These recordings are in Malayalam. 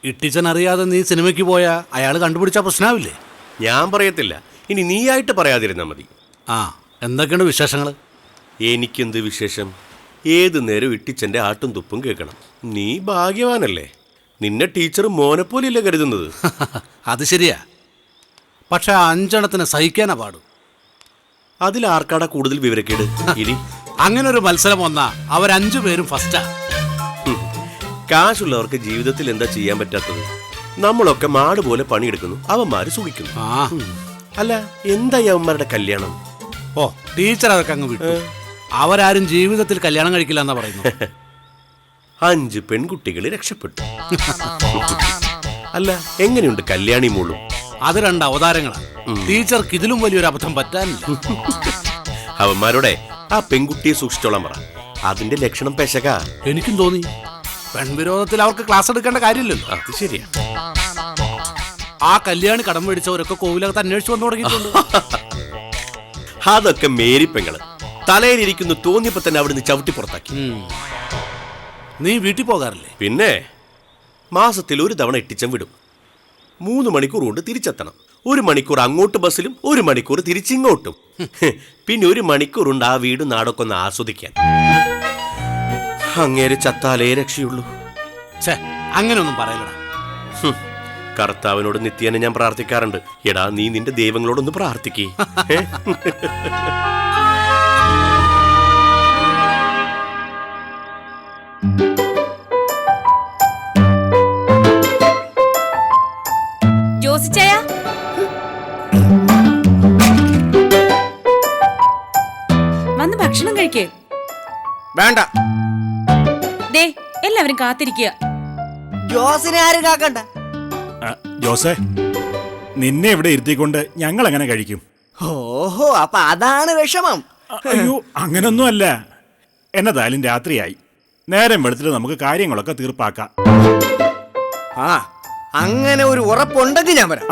ഇട്ടിച്ചൻ അറിയാതെ നീ സിനിമയ്ക്ക് പോയാ അയാൾ കണ്ടുപിടിച്ച പ്രശ്നമാവില്ലേ? ഞാൻ പറയത്തില്ല, ഇനി നീയായിട്ട് പറയാതിരുന്നാ മതി. ആ, എന്തൊക്കെയാണ് വിശേഷങ്ങൾ? എനിക്കെന്ത് വിശേഷം? ഏത് നേരം ഇട്ടിച്ചൻ്റെ ആട്ടും തുപ്പും കേൾക്കണം. നീ ഭാഗ്യവാനല്ലേ, നിന്നെ ടീച്ചർ മോനെ പോലെയല്ലേ കരുതുന്നത്. അത് ശരിയാ, പക്ഷെ 5 സഹിക്കാനാ പാടും. അതിലാർക്കാടാ കൂടുതൽ വിവരക്കേട്? ഇനി അങ്ങനെ ഒരു മത്സരം വന്നാ അവർ 5 പേരും ഫസ്റ്റാ. കാശുള്ളവർക്ക് ജീവിതത്തിൽ എന്താ ചെയ്യാൻ പറ്റാത്തത്? നമ്മളൊക്കെ മാട് പോലെ പണിയെടുക്കുന്നു, അവന്മാര് സുഖിക്കുന്നു. അല്ല, എന്തായി അവന്മാരുടെ കല്യാണം? ഓ, ടീച്ചർ അതൊക്കെ അങ്ങ് വിട്ടു. അവരാരും ജീവിതത്തിൽ കല്യാണം കഴിക്കില്ല എന്നാ പറയുന്നു. 5 പെൺകുട്ടികൾ രക്ഷപ്പെട്ടു. അല്ല, എങ്ങനെയുണ്ട് കല്യാണി മോളും? അത് 2 അവതാരങ്ങളാണ്. ടീച്ചർക്ക് ഇതിലും വലിയൊരു അബദ്ധം പറ്റാനില്ല. അവന്മാരോടെ ആ പെൺകുട്ടിയെ സൂക്ഷിച്ചോളാൻ പറ. അതിന്റെ ലക്ഷണം പെശക. എനിക്കും തോന്നി. പെൺവിരോധത്തിൽ അവർക്ക് ക്ലാസ് എടുക്കേണ്ട കാര്യമില്ലല്ലോ. അത് ശരിയാ. ആ കല്യാണി കടം മേടിച്ചവരൊക്കെ കോവിലകത്ത് അന്വേഷിച്ചു വന്നു തുടങ്ങിയിട്ടുണ്ട്. അതൊക്കെ മേരി പെങ്ങള് തലയിലിരിക്കുന്നു തോന്നിയപ്പോ തന്നെ അവിടുന്ന് ചവിട്ടി പുറത്താക്കി. നീ വീട്ടിൽ പോകാറില്ലേ? പിന്നെ മാസത്തിൽ 1 തവണ ഇട്ടിച്ചം വിടും. 3 മണിക്കൂർ കൊണ്ട് തിരിച്ചെത്തണം. 1 മണിക്കൂർ അങ്ങോട്ട് ബസ്സിലും 1 മണിക്കൂർ തിരിച്ചിങ്ങോട്ടും. പിന്നെ 1 മണിക്കൂർ കൊണ്ട് ആ വീട് നാടൊക്കെ ഒന്ന് ആസ്വദിക്കാൻ. അങ്ങേരെ ചത്താലേ രക്ഷയുള്ളൂ. അങ്ങനെയൊന്നും പറയലടാ. കർത്താവിനോട് നിത്യേന ഞാൻ പ്രാർത്ഥിക്കാറുണ്ട്. എടാ, നീ നിന്റെ ദൈവങ്ങളോടൊന്ന് പ്രാർത്ഥിക്കേ. ജോസിച്ചായ, വന്ന് ഭക്ഷണം കഴിക്കേ. വേണ്ട, ദേ എല്ലാവരും കാത്തിരിക്കുക. ജോസിനെ ആരും കാക്കണ്ട. ജോസേ, നിന്നെ ഇവിടെ ഇരുത്തിക്കൊണ്ട് ഞങ്ങൾ എങ്ങനെ കഴിക്കും? ഓഹോ, അപ്പൊ അതാണ് വിഷമം. അയ്യോ, അങ്ങനൊന്നും അല്ല. എന്നതായാലും രാത്രിയായി. നേരം വെളുത്തിട്ട് നമുക്ക് കാര്യങ്ങളൊക്കെ തീർപ്പാക്കാം. ആ, അങ്ങനെ ഒരു ഉറപ്പുണ്ടെങ്കിൽ ഞാൻ വരാം.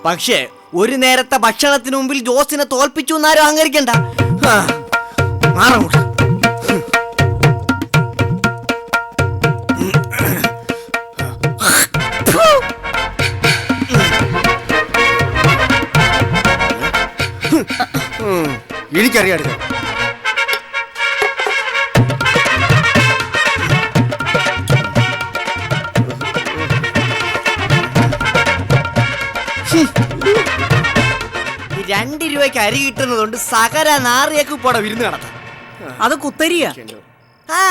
പക്ഷേ ഒരു നേരത്തെ ഭക്ഷണത്തിന് മുമ്പിൽ ജോസിനെ തോൽപ്പിച്ചു എന്നാരും അംഗീകരിക്കണ്ട. മാറങ്ങോട്ട്. എനിക്കറിയാം. $2 അരി കിട്ടുന്നതുകൊണ്ട് സകല നാറിയൊക്കെ പോടെ വിരുന്ന് നടത്താം. അത് കുത്തരിയാ. ആ,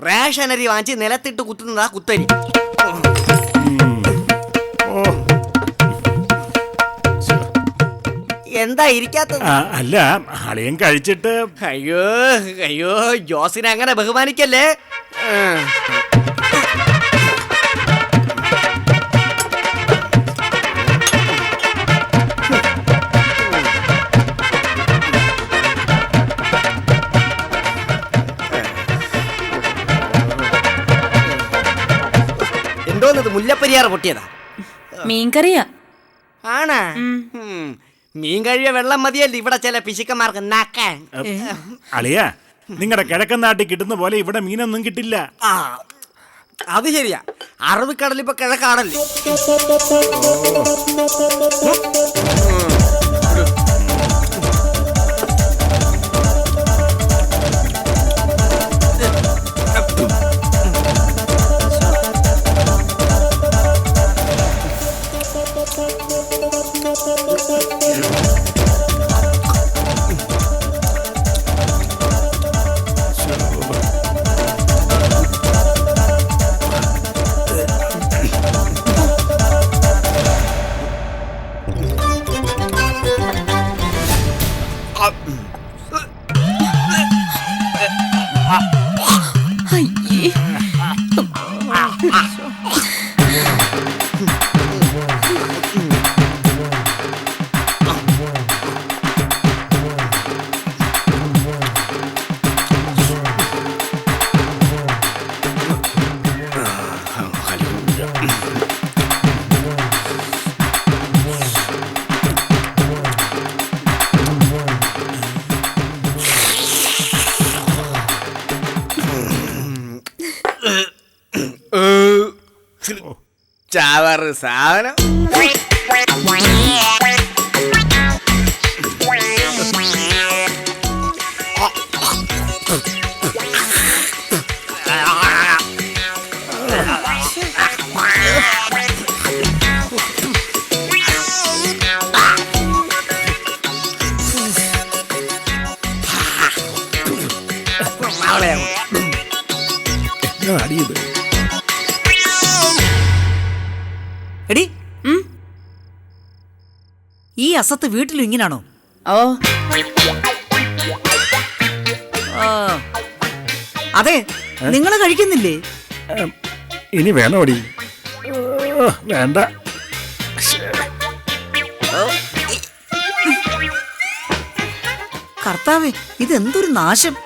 റേഷൻ അരി വാങ്ങിച്ച് നിലത്തിട്ട് കുത്തുന്നതാ കുത്തരി. എന്താ ഇരിക്കാത്തത്? അല്ല, അളിയൻ കഴിച്ചിട്ട്. അയ്യോ അയ്യോ, ജോസിനെ അങ്ങനെ ബഹുമാനിക്കല്ലേ. എന്തോന്നത്, മുല്ലപ്പെരിയാറ് പൊട്ടിയതാ? മീൻകറിയാ. ആണാ? മീൻ കഴിയ വെള്ളം മതിയല്ലേ ഇവിടെ ചില പിശുക്കന്മാർക്ക് നാക്കാൻ. അളിയ, നിങ്ങളുടെ കിഴക്കൻ നാട്ടിൽ കിട്ടുന്ന പോലെ ഇവിടെ മീനൊന്നും കിട്ടില്ല. ആ, അത് ശരിയാ. അറബിക്കടൽ ഇപ്പൊ കിഴക്കാണല്ലേ. ചവറ് സാധനം. അടിയത് എടി ഈ അസത്ത് വീട്ടിലും ഇങ്ങനാണോ? ഓ അതെ, നിങ്ങൾ കഴിക്കുന്നില്ലേ? ഇനി വേണോടി? വേണ്ട. കർത്താവേ, ഇതെന്തൊരു നാശം.